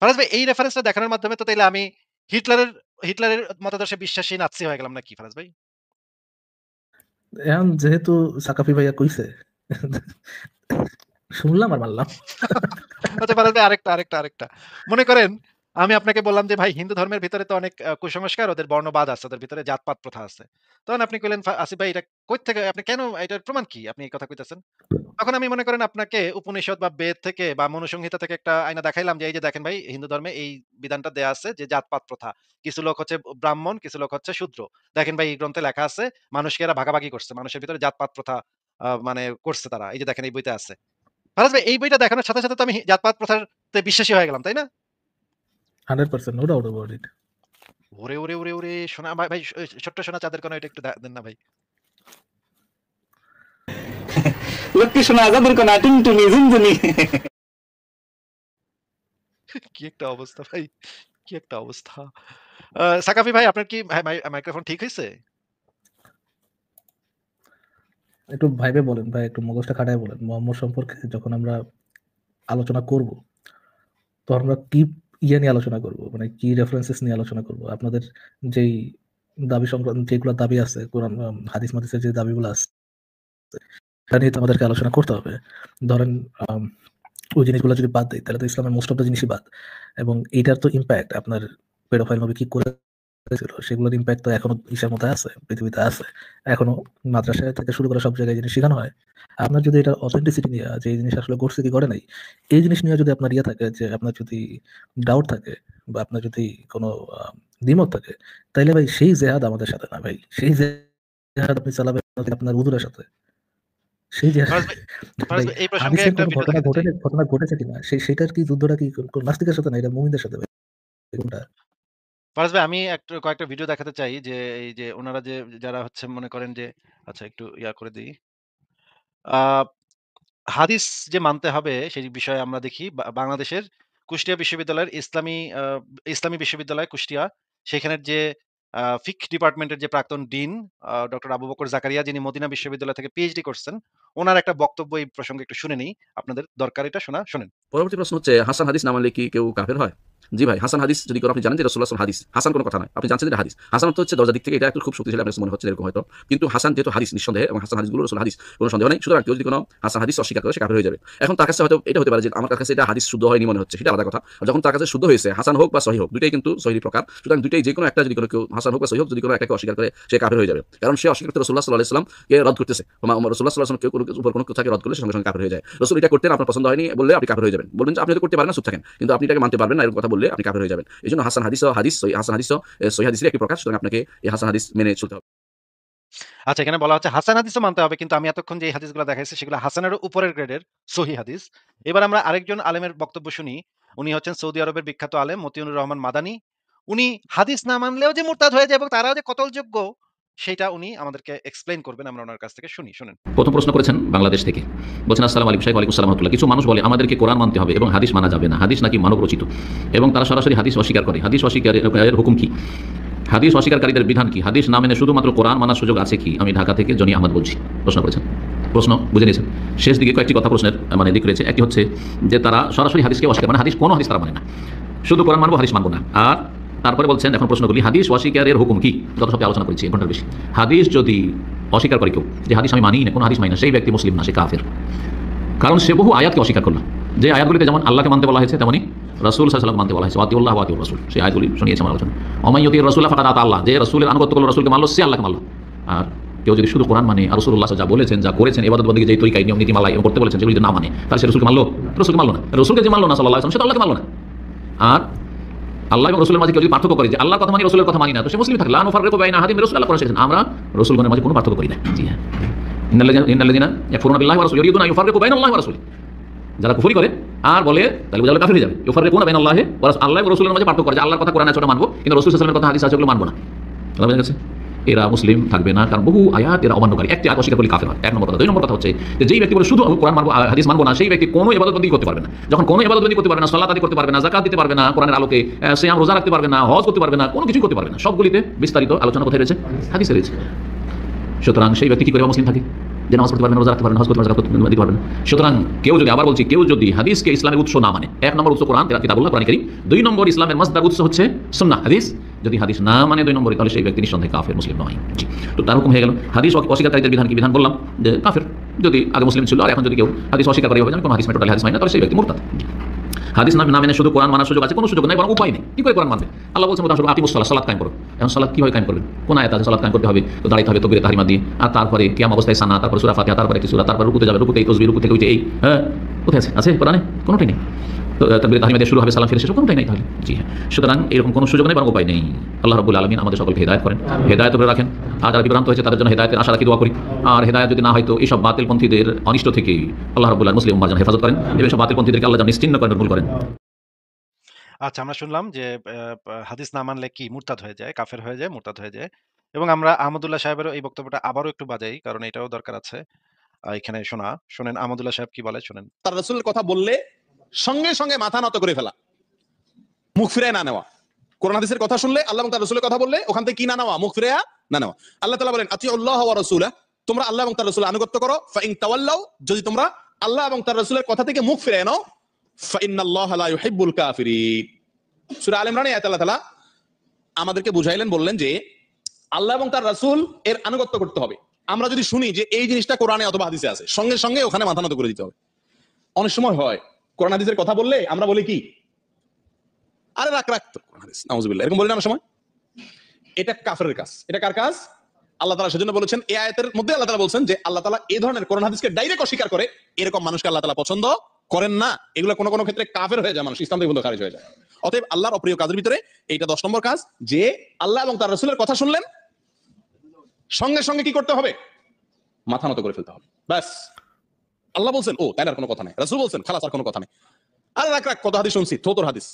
ফারাজ ভাই এই রেফারেন্সটা দেখানোর মাধ্যমে তো তাইলে আমি হিটলারের হিটলারের মতাদর্শে বিশ্বাসী নাৎসি হয়ে গেলাম নাকি ফারাজ ভাই? এখন যেহেতু সাকাফি ভাইয়া কইছে, শুনলাম আর মানলাম। আচ্ছা ফারাজ ভাই আরেকটা। মনে করেন আমি আপনাকে বললাম যে ভাই হিন্দু ধর্মের ভিতরে তো অনেক কুসংস্কার, ওদের বর্ণবাদ আছে, ওদের ভিতরে জাতপাত প্রথা আছে। তখন আপনি কইলেন, আসিফ ভাই এটা কই থেকে আপনি কেন এটার প্রমাণ কি? আপনি এই কথা কইতেছেন? তখন আমি মনে করেন আপনাকে উপনিষদ বা বেদ থেকে বা মনুসংহিতা থেকে একটা আইনা দেখাইলাম যে, এই যে দেখেন ভাই হিন্দু ধর্মে এই বিধানটা দেয়া আছে যে জাতপাত প্রথা। কিছু লোক হচ্ছে ব্রাহ্মণ, কিছু লোক হচ্ছে শূদ্র। দেখেন ভাই এই গ্রন্থে লেখা আছে মানুষকে এরা ভাগাভাগি করছে। মানুষের ভিতরে জাতপাত প্রথা মানে করছে তারা। এই যে দেখেন এই বইতে আছে। ফারাজ ভাই এই বইটা দেখানোর সাথে, সাথে তো আমি জাতপাত প্রথাতে বিশ্বাসী হয়ে গেলাম, তাই না? 100% নো ডাউট অ্যাবাউট ইট। ওরে! সোনা ভাই ছোট্ট সোনা চাঁদের কোনা এটা একটু দেন না ভাই। লক্ষ্মী সোনা যাদের কোনা টুনটুনি ঝুনঝুনি। কি একটা অবস্থা ভাই! কি একটা অবস্থা! সাকাফি ভাই আপনার কি মাইক্রোফোন ঠিক হইছে? একটু ভাইবে বলেন ভাই, একটু মগজটা খাটায় বলেন। মুহাম্মদ সম্পর্কে যখন আমরা আলোচনা করব, তখন আমরা কি ইয়ে নিয়ে আলোচনা করব? মানে কি রেফারেন্সেস নিয়ে আলোচনা করব? আপনাদের যেই দাবি সংক্রান্ত যেগুলো দাবি আছে, কোরআন হাদিস মাদিসের যে দাবিগুলো আছে, এটা নিয়ে তো আমাদেরকে আলোচনা করতে হবে। ধরেন আম ওই জিনিসগুলো যদি বাদ দেই, তাহলে তো ইসলামের মোস্ট অফ দ্যা জিনিসই বাদ। এবং এইটার তো ইমপ্যাক্ট আপনার পেডোফাইল নবী কি করেছিল, সেগুলোর ইমপ্যাক্ট তো এখনো ইসের মধ্যে আছে, পৃথিবীতে আছে। এখনো মাদ্রাসায় থেকে শুরু করে সব জায়গায় এই জিনিস শেখানো হয়। আপনার যদি এটার অথেন্টিসিটি নিয়ে, যে এই জিনিস আসলে ঘটছে কি ঘটে নাই, এই জিনিস নিয়ে যদি আপনার ইয়ে থাকে, যে আপনার যদি ডাউট থাকে বা আপনার যদি কোনো দ্বিমত থাকে, তাইলে ভাই সেই জেহাদ আমাদের সাথে না ভাই। সেই জেহাদ আপনি চালাবেন আপনার উযুরের সাথে। সেই যে ফারাজ ভাই ভাই এই প্রসঙ্গে হাদিসের একটা কোনো ভিডিও দেখাইতে চাই। ঘটনা ঘটেছে কিনা, সেইটার কি যুদ্ধটা কি নাস্তিকের সাথে না, এটা মুমিনদের সাথে ভাই, কোনটা? ফারাজ ভাই আমি কয়েকটা ভিডিও দেখাতে চাই যে এই যে উনারা যে যারা হচ্ছে মনে করেন যে আচ্ছা একটু ইয়া করে দেই। আ হাদিস যে মানতে হবে সেই বিষয়ে আমরা দেখি বাংলাদেশের কুষ্টিয়া বিশ্ববিদ্যালয়ের ইসলামী বিশ্ববিদ্যালয় কুষ্টিয়া সেখানের যে ফিক ডিপার্টমেন্টের যে প্রাক্তন ডিন ডক্টর আবু বকর জাকারিয়া যিনি মদিনা বিশ্ববিদ্যালয় থেকে পিএইচডি করছেন, উনার একটা বক্তব্য এই প্রসঙ্গে একটু শুনে নেই। আপনাদের দরকার এটা শোনা, শোনেন। পরবর্তী প্রশ্ন হচ্ছে, হাসান হাদিস না মানলে কি কেউ কাফের হয়? জি ভাই, হাসান হাদিস যদি আপনি জানেন যে রাসূলুল্লাহ সাল্লাল্লাহু আলাইহি ওয়াসাল্লাম হাদিস, হাসান কোনো কথা নয়, আপনি জানছেন যে হাদিস। হাসান অর্থ হচ্ছে দরজার দিক থেকে এটা একটু খুব শক্তিশালী আপনার কাছে মনে হচ্ছে এরকম হয়তো, কিন্তু হাসান যেহেতু হাদিস নিঃসন্দেহে, এবং হাসান হাদিসগুলো রাসূল হাদিস কোনো সন্দেহ নাই। সুতরাং কেউ যদি কোনো হাসান হাদিস অস্বীকার করে সে কাফের হয়ে যাবে। এখন তার কাছে হয়তো এটা হতে পারে যে আমার কাছে এটা হাদিস শুদ্ধ হয়নি মনে হচ্ছে, সেটা আলাদা কথা। আর যখন তার কাছে শুদ্ধ হয়েছে, হাসান হোক বা সহিহ হোক, দুইটাই কিন্তু সহিহ প্রকার। সুতরাং দুইটাই যে কোনো একটা যদি কেউ হাসান হোক বা সহিহ হোক, যদি কোনো একটাকে অস্বীকার করে সে কাফের হয়ে যাবে, কারণ সে অস্বীকার করতে রাসূলুল্লাহ সাল্লাল্লাহু আলাইহি ওয়াসাল্লামকে রদ করতেছে। রাসূলুল্লাহ সাল্লাল্লাহু আলাইহি ওয়াসাল্লাম কেউ কোনো উপর কোনো কথাকে রদ করলে সে সঙ্গে সঙ্গে কাফের হয়ে যায়। রাসূল এটা করতেন, আপনার পছন্দ হয়নি বললে আপনি কাফের হয়ে যাবেন। বলবেন যে আপনি হয়তো করতে পারেন না, চুপ থাকেন, কিন্তু আপনি এটাকে মানতে পারবেন না এরকম কথা বললে আপনি কাফের হয়ে যাবেন। এজন্য হাসান হাদিস সহিহ হাদিসের একই প্রকার। সুতরাং আপনাকে এই হাসান হাদিস মেনে চলতে হবে। আচ্ছা, এখানে বলা হচ্ছে হাসান হাদিসও মানতে হবে, কিন্তু আমি এতক্ষণ যে হাদিসগুলো দেখাইছি সেগুলো হাসানেরও উপরের গ্রেডের সহি হাদিস। এবার আমরা আরেকজন আলেমের বক্তব্য শুনি। উনি হচ্ছেন সৌদি আরবের বিখ্যাত আলেম মতিউর রহমান মাদানী। উনি হাদিস না মানলেও যে মুরতাদ হয়ে যায় এবং তারাও যে কতলযোগ্য সেটা উনি আমাদেরকে এক্সপ্লেইন করবেন। আমরা ওনার কাছ থেকে শুনি, শুনেন। প্রথম প্রশ্ন করেছেন বাংলাদেশ থেকে, বলছেন আসসালামু আলাইকুম, ওয়ালাইকুম আসসালাম রাহমাতুল্লাহ। কিছু মানুষ বলে আমাদেরকে কোরআন মানতে হবে এবং হাদিস মানা যাবে না, হাদিস নাকি মানব রচিত, এবং তারা সরাসরি হাদিস অস্বীকার করে। হাদিস অস্বীকারের হুকুম কি? হাদিস অস্বীকারীদের বিধান কি? হাদিস না মেনে শুধুমাত্র কোরআন মানার সুযোগ আছে কি? আমি ঢাকা থেকে জনি আহমদ বলছি। প্রশ্ন করেছেন, প্রশ্ন বুঝে নিয়েছেন। শেষ দিকে কয়েকটি কথা প্রশ্নের মানে দিক রয়েছে। একটি হচ্ছে যে তারা সরাসরি হাদিসকে অস্বীকার, মানে হাদিস কোনো হাদিস তারা মানে না, শুধু কোরআন মানবো, হাদিস মানবো না। আর তারপরে বলছেন এখন প্রশ্নগুলি, হাদিস অস্বীকারের হুকুম কি? যত সব আলোচনা করেছি 1 ঘন্টার বেশি। হাদিস যদি অস্বীকার করে কেউ, যে হাদিস আমি মানি না, কোনো হাদিস মানি না, সেই ব্যক্তি মুসলিম না, সে কাফের। কারণ সে বহু আয়াতকে অস্বীকার করলো। যে আয়াতগুলিতে যেমন আল্লাহকে মানতে বলা হয়েছে, তেমনি রাসূল সাল্লাল্লাহু আলাইহি ওয়াসাল্লাম মানতে বলা হয়েছে। ওয়াতিউল্লাহ ওয়া আতিউর রাসূল, সেই আয়াতগুলি শুনিয়েছে আমার আলোচনা। ওমাইয়ুতির রাসূলা ফাকাদ আতা আল্লাহ, যে রাসূলের আনুগত্য করলো, রাসূলকে মানলো, সে আল্লাহকে মানলো। আর কেউ যদি শুধু কোরআন মানে আর রাসূলুল্লাহ যা বলেছেন, যা করেছেন, ইবাদত বন্দেগী যেই তরিকায় নিয়ম নীতি মালায় এবং করতে বলেছেন, সেগুলি না মানে, তাহলে সে রাসূলকে মানলো? রাসূলকে মানলো না। রাসূলকে যে মানলো না সাল্লাল্লাহু আলাইহি ওয়াসাল্লাম, সে তো আল্লাহকে মানলো না। আর আল্লাহ এবং রাসূলের মাঝে কেউ যদি পার্থক্য করে যে আল্লাহর কথা মানি, রাসূলের কথা মানি না, তো সে মুসলিম থাকে। লা নুফাররিকু বাইনা আহাদিন মির রাসূল, আল্লাহ কোরআনে বলেছেন আমরা রাসূলগণের মাঝে কোনো পার্থক্য করি না। জি হ্যাঁ, ইন্নাল্লাযিনা ইয়াকফুরুনা বিল্লাহি ওয়া রাসূলিহি ইউরিদুনা আন ইউফাররিকু বাইনা আল্লাহি ওয়া রাসূলিহি, যারা কুফরি করে আর বলে, তাহলে বোঝা গেল কাফির হয়ে যাবে। ইউফাররিকুনা বাইনা আল্লাহি ওয়া রাসূলিহি, আল্লাহ এবং রাসূলের মাঝে পার্থক্য করে যে আল্লাহর কথা কোরআনে আছে ওটা মানবো, কিন্তু রাসূল সাল্লাল্লাহু আলাইহি ওয়াসাল্লামের কথা হাদিস আছে ওগুলো মানবো না। কথা বোঝা গেছে? এরা মুসলিম থাকবে না, কারণ বহু আয়াত এরা অমান্যকারী। একটি আয়াত অস্বীকার করলে কাফের হয়, 1 নম্বর কথা। 2 নম্বর কথা হচ্ছে যে যেই ব্যক্তি বলে শুধু কোরআন মানবো, হাদিস মানবো না, সেই ব্যক্তি কোনো ইবাদতবন্দি করতে পারবে না। যখন কোনো ইবাদতবন্দি করতে পারবে না, সালাত আদি করতে পারবে না, যাকাত দিতে পারবে না, কোরআনের আলোকে সিয়াম রোজা রাখতে পারবে না, হজ করতে পারবে না, কোনো কিছু করতে পারবে না, সবগুলিতে বিস্তারিত আলোচনা কোথায় রয়েছে? হাদিসে রয়েছে। সুতরাং সেই ব্যক্তি কি করে মুসলিম থাকে? যে নামাজ পড়তে পারবে না, রোজা রাখতে পারবে না, হজ করতে পারবে না, যাকাত দিতে পারবে না। সুতরাং কেউ যদি, আবার বলছি, কেউ যদি হাদিসকে ইসলামের উৎস না মানে, 1 নম্বর উৎস কোরআন, কিতাবুল্লাহ, কোরআন কারীম। 2 নম্বর ইসলামের মাসদার উৎস হচ্ছে সুন্নাহ, হাদিস। যদি হাদিস না মানে 2 নম্বরে, তাহলে সেই ব্যক্তি নিঃসন্দেহে কাফের, মুসলিম নয়। জি, তো তার হুকুম হয়ে গেল। হাদিস অস্বীকারীদের বিধান কি? বিধান বললাম যে কাফের। যদি আগে মুসলিম ছিল আর এখন যদি কেউ হাদিস অস্বীকার করে, আমি কোনো হাদিস মেটোটালি হাদিস মানি না, তাহলে সেই ব্যক্তি মুরতাদ। হাদিস না মেনে শুধু কোরআন মানার সুযোগ আছে? কোনো সুযোগ নাই, বরং উপায় নেই। কি করে কোরআন মানবে? আল্লাহ বলছেন উদাহরণস্বরূপ আকিমুস সালাত, সালাত কায়েম করো। এখন সালাত কিভাবে কায়েম করবেন? কোন আয়াত আছে সালাত কায়েম করতে হবে? তো দাঁড়াইতে হবে তাকবীরে তাহরিমা দিয়ে, আর তারপরে কিয়াম অবস্থায় সানা, তারপর সূরা ফাতিহা, তারপরে একটি সূরা, তারপর রুকুতে যাবে, রুকুতে এই তাসবিহ, রুকু থেকে ওইটা এই, হ্যাঁ, কোথায় আছে? আছে কোরআনে? কোনোটাই নেই। তো তাকবীরে তাহরিমা দিয়ে শুরু হবে, সালাম ফিরে শেষ, কোনোটাই নেই তাহলে। জি হ্যাঁ, সুতরাং এরকম কোনো সুযোগ নেই, বরং উপায় নেই। আল্লাহ রাব্বুল আলামিন আমাদের সকলকে হেদায়েত করেন, হেদায়েত করে রাখেন। আর যারা বিভ্রান্ত হয়েছে তাদের জন্য হেদায়েতের আশা রাখি, দোয়া করি। আর হেদায়েত যদি না হয় তো এইসব বাতিলপন্থীদের অনিষ্ট থেকে আল্লাহ রাব্বুল আলামিন মুসলিম উম্মাহর যেন হেফাজত করেন, এবং সব বাতিলপন্থীদেরকে আল্লাহ যেন নিশ্চিহ্ন করেন, নির্মূল করেন। আচ্ছা, আমরা শুনলাম যে হাদিস না মানলে কি মুরতাদ হয়ে যায়, কাফের হয়ে যায়, মুরতাদ হয়ে যায়। এবং আমরা আহমদুল্লাহ সাহেবেরও এই বক্তব্যটা আবারও একটু বাজাই, কারণ এটাও দরকার আছে এখানে শোনা। শোনেন আহমদুল্লাহ সাহেব কি বলে, শোনেন। তার রাসূলের কথা বললে সঙ্গে সঙ্গে মাথা নত করে ফেলা, মুখ ফিরায় না নেওয়া। কোরআন হাদিসের কথা শুনলে, আল্লাহ এবং তার রাসূলের কথা বললে ওখান থেকে কি না নেওয়া? মুখ ফিরায়া না নেওয়া। আল্লাহ তাআলা বলেন আতিউল্লাহ ওয়া রাসূলা, তোমরা আল্লাহ এবং তার রাসূলের আনুগত্য করো। ফাইন তাওয়াল্লাউ, যদি তোমরা আল্লাহ এবং তার রাসূলের কথা থেকে মুখ ফিরায় নাও, ফাইন্নাল্লাহা লা ইউহিব্বুল কাফিরিন। সূরা আলে ইমরানে আল্লাহ তাআলা আমাদেরকে বুঝাইলেন, বললেন যে আল্লাহ এবং তার রাসূল এর আনুগত্য করতে হবে। আমরা যদি শুনি যে এই জিনিসটা কোরআনে অথবা হাদিসে আছে, সঙ্গে সঙ্গে ওখানে মাথা নত করে দিতে হবে। অনেক সময় হয় কোরআন হাদিসের কথা বললে আমরা বলি কি, আরে রাখ রাখ তো কোরআন হাদিস, নাউজুবিল্লাহ, এরকম বলি না অনেক সময়। এটা কাফেরের কাজ। এটা কার কাজ? আল্লাহ তাআলা সেজন্য বলেছেন, এই আয়াতের মধ্যে আল্লাহ তাআলা বলছেন যে আল্লাহ তাআলা এই ধরনের কোরআন হাদিসকে ডাইরেক্ট অস্বীকার করে এরকম মানুষকে আল্লাহ তাআলা পছন্দ করেন না। এগুলো কোনো কোনো ক্ষেত্রে কাফের হয়ে যায়, মানুষ ইসলাম থেকে খারিজ হয়ে যায়। অতএব আল্লাহর অপ্রিয় কাজের ভিতরে এইটা 10 নম্বর কাজ, যে আল্লাহ এবং তার রাসূলের কথা শুনলেন সঙ্গে সঙ্গে কি করতে হবে? মাথা নত করে ফেলতে হবে। ব্যাস, আল্লাহ বলছেন, ও তাই আর কোনো কথা নেই, রাসূল বলছেন, খালাস, আর কোনো কথা নেই। আরে রাখ রাখ, কত হাদিস শুনছি, তোর হাদিস।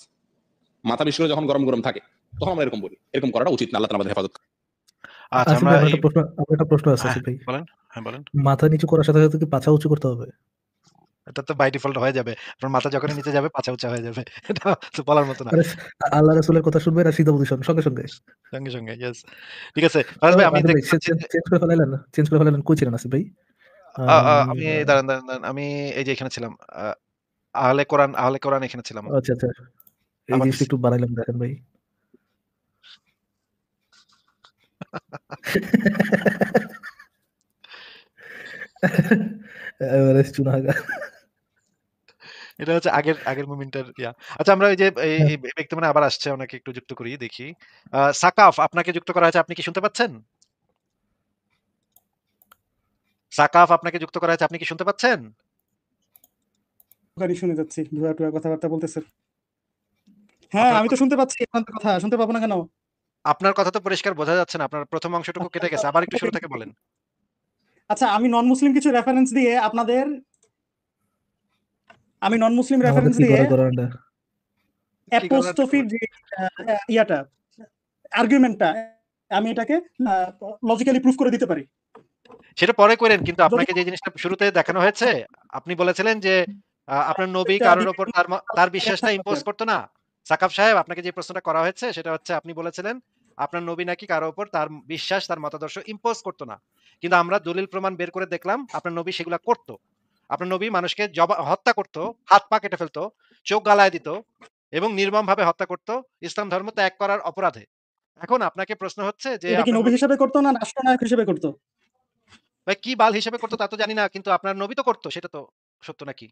মাথা বিশেষ করে যখন গরম গরম থাকে তখন আমরা এরকম বলি। এরকম করাটা উচিত না। আল্লাহ তাআলা আমাদের হেফাজত। আচ্ছা, আসিফ আমরা ভাই, আমার একটা প্রশ্ন আছে। হ্যাঁ, আসিফ ভাই, বলেন। হ্যাঁ, বলেন। মাথা নিচু করার সাথে সাথে কি পাছা উঁচু করতে হবে? এটা তো বাই ডিফল্ট হয়ে যাবে। আপনার মাথা যখনই নিচে যাবে পাছা উঁচা হয়ে যাবে। এটা তো বলার মতো না। আরে আল্লাহ রাসূলের কথা শুনবেন আর সিধা পজিশন সঙ্গে সঙ্গে। সঙ্গে, সঙ্গে, ইয়েস। ঠিক আছে। ফারাজ ভাই, আমি আসিফ ভাই দেখতে পাচ্ছি যে চেঞ্জ করে ফেলাইলেন, চেঞ্জ করে ফেলাইলেন। কই ছিলেন আসিফ ভাই? আমি দাঁড়ান। আমি এই যে এখানে ছিলাম। আহলে কোরআন এখানে ছিলাম। আচ্ছা আচ্ছা, এই আবার জিনিসটা একটু বাড়াইলাম, দেখেন ভাই। এভারেস্ট চুনাহাগা। এটা হচ্ছে আগের মুভমেন্টের ইয়া। আচ্ছা, আমরা এই যে এই ব্যক্তি মানে আবার আসছে, ওনাকে একটু যুক্ত করি, দেখি। সাকাফ, আপনাকে যুক্ত করা হয়েছে, আপনি কি শুনতে পাচ্ছেন? সাকাফ, আপনাকে যুক্ত করা হয়েছে, আপনি কি শুনতে পাচ্ছেন? গাড়ি শুনে যাচ্ছি, ধোয়া টোয়া কথাবার্তা বলতেছেন। হ্যাঁ, আমি তো শুনতে পাচ্ছি আপনার কথা, শুনতে পাবো না কেন? আপনার কথা তো পরিষ্কার বোঝা যাচ্ছে না। আপনার প্রথম অংশটুকু কেটে গেছে। আবার একটু শুরু থেকে বলেন। আচ্ছা, আমি নন মুসলিম কিছু রেফারেন্স দিয়ে আপনাদের রেফারেন্স কি দিয়ে করে করেন এটা? অ্যাপোস্ট্রফির যে ইয়াটা আর্গুমেন্টটা আমি এটাকে লজিক্যালি প্রুফ করে দিতে পারি। সেটা পরে করেন, কিন্তু যদি আপনাকে যে জিনিসটা শুরুতে দেখানো হয়েছে, আপনি বলেছিলেন যে আপনার নবী একটা কারোর উপর তার বিশ্বাসটা ইম্পোজ করতো না। সাকাব সাহেব, আপনাকে যে প্রশ্নটা করা হয়েছে সেটা হচ্ছে, আপনি বলেছিলেন আপনার নবী নাকি কারো উপর তার বিশ্বাস, তার মতাদর্শ ইম্পোজ করতো না। কিন্তু আমরা দলিল প্রমাণ বের করে দেখলাম আপনার নবী সেগুলা করতো। আপনার নবী মানুষকে হত্যা করতো, হাত পা কেটে ফেলতো, চোখ গালায় দিত এবং নির্মমভাবে হত্যা করতো ইসলাম ধর্ম ত্যাগ করার অপরাধে। এখন আপনাকে প্রশ্ন হচ্ছে যে এটা কি আপনার নবী নবী হিসেবে করতো না রাষ্ট্রনায়ক হিসেবে করতো? ভাই কি বাল হিসেবে করতো তা তো জানি না, কিন্তু আপনার নবী তো করতো, সেটা তো সত্য নাকি?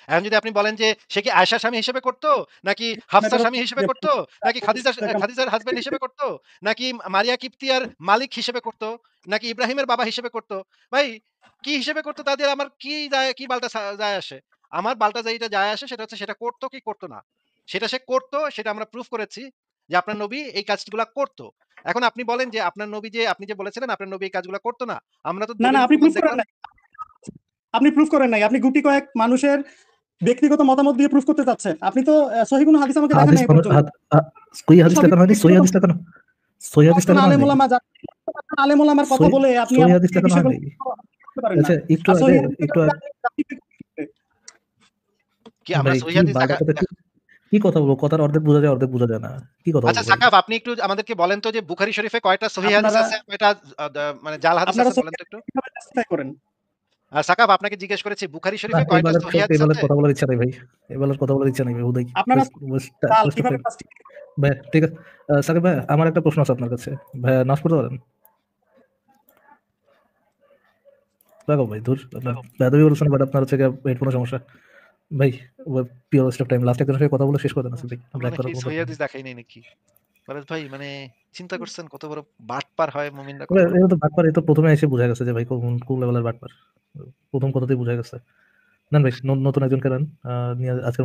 এখন যদি আপনি বলেন যে সে কি আয়েশার স্বামী হিসেবে করতো, নাকি হাফসার স্বামী হিসেবে করতো, নাকি খাদিজার হাজবেন্ড হিসেবে করতো, নাকি মারিয়া কিপ্তিয়ার মালিক হিসেবে করতো, নাকি ইব্রাহিমের বাবা হিসেবে করতো, ভাই কি হিসেবে করতো তাদের আমার কি যায়, কি বালটা যায় আসে? আমার বালটা যেটা যায় আসে সেটা হচ্ছে সেটা করতো কি করতো না। সেটা সে করতো, সেটা আমরা প্রুফ করেছি যে আপনার নবী এই কাজগুলা করতো। এখন আপনি বলেন যে আপনার নবী, যে আপনি যে বলেছিলেন আপনার নবী এই কাজগুলা করতো না। আমরা তো না, দলিল আপনি প্রমাণ প্রুফ করেন দেখলাম। নাই। আপনি গুটি কয়েক মানুষের ব্যক্তিগত মতামত দিয়ে প্রুফ করতে চাচ্ছেন। আপনি তো সহিহ কোনো হাদিস আমাকে দেখান হাদিস নাই এ মানে পর্যন্ত। সহি হাদিস সবই দেখানো হয়নি? সহি ব্যক্তিগত হাদিস দেখানো, সহি হাদিস একজন দেখানো হয় নাই? আলেম ওলামার কথা বলে আপনি সহি আমাকে হাদিস এই দেখানো হয় বিষয়গুলো নাই? করতে পারেন না। আচ্ছা, একটু আর আগে সহিহ হাদিস একটু দেখালে আপনি কি আমরা ভাই সহিহ কি হাদিস বাল কথা, কি কথা বলবো? কথার অর্ধেক বোঝা যায়, অর্ধেক বোঝা যায় না। কি কথা আচ্ছা বলবো ভাই? সাকাব, আপনি একটু আমাদেরকে বলেন তো যে বুখারী শরীফে কয়টা সহিহ হাদিস আপনারা আছে, কয়টা মানে জাল হাদিস আপনারা আছে বলেন তো একটু। কিভাবে জাস্টিফাই করেন? সাকাব, আপনাকে জিজ্ঞেস করেছি বুখারী না, শরীফে কয়টা সহিহ হাদিস এবারের আছে? কথা বলার ইচ্ছা নেই ভাই। এবারের কথা বলার ইচ্ছা নেই ভাই। হুদাই আপনারা জাল কিভাবে জাস্টিফাই ভাই, ঠিক আছে। সাকিব ভাই, আমার একটা প্রশ্ন আছে আপনার কাছে। ভাই নাশ করতে পারেন? রাখো ভাই, দূর। আপনার বেদবি বলছেন, বাট আপনার হচ্ছে হেডফোনের সমস্যা। ভাই pure West of time. Last একজনের সাথে কথা বলে শেষ করে দেন আসলে ভাই। আমরা ব্র্যাক নাকি করার কোনো সহিহ দরকার হাদিস নেই। দেখাই নাই নাকি? ফারাজ ভাই, মানে চিন্তা করছেন কত বড় বাটপার হয় মুমিনরা, কত ভাই, বড়। এটা তো বাটপার, এটা তো প্রথমে এসে বোঝা গেছে যে ভাই কোন লেভেলের বাটপার। প্রথম কথাতেই বোঝা গেছে। নেন ভাই, নতুন একজনকে নেন, নিয়ে আজকে